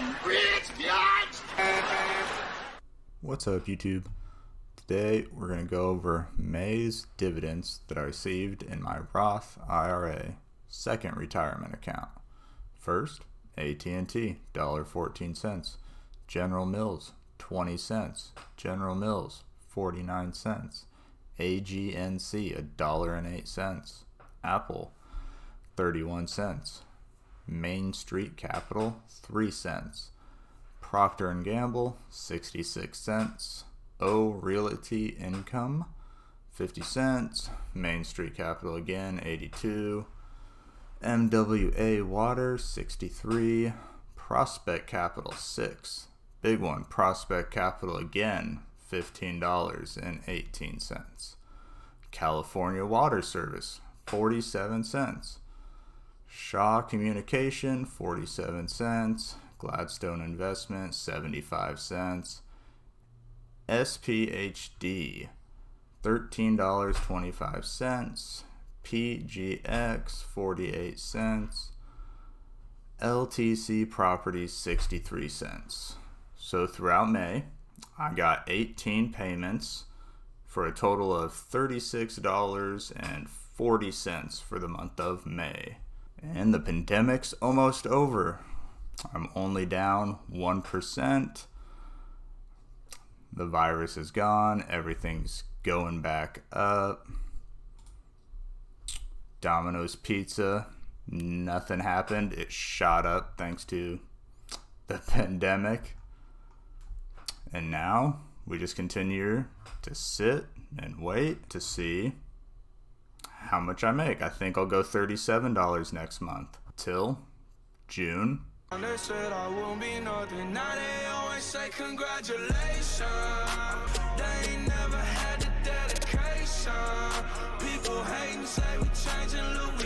I'm rich, biatch! What's up, YouTube? Today we're going to go over May's dividends that I received in my Roth IRA second retirement account. First, AT&T, $1.14. General Mills, 20 cents. General Mills, 49 cents. AGNC, $1.08. Apple, 31 cents. Main Street Capital, 3 cents. Procter & Gamble, 66 cents. O Realty Income, 50 cents. Main Street Capital again, 82. MWA Water, 63. Prospect Capital, 6. Big one, Prospect Capital again, $15.18. California Water Service, 47 cents. Shaw Communication, 47 cents. Gladstone Investment, 75 cents. SPHD, $13.25. PGX, 48 cents. LTC Properties, 63 cents. So throughout May, I got 18 payments for a total of $36.40 for the month of May. And the pandemic's almost over. I'm only down 1%. The virus is gone. Everything's going back up. Domino's Pizza, nothing happened. It shot up thanks to the pandemic. And now we just continue to sit and wait to see how much I make. I think I'll go $37 next month till June. They said I won't be nothing. Now they always say congratulations. They ain't never had the dedication. People hate and say we changing, look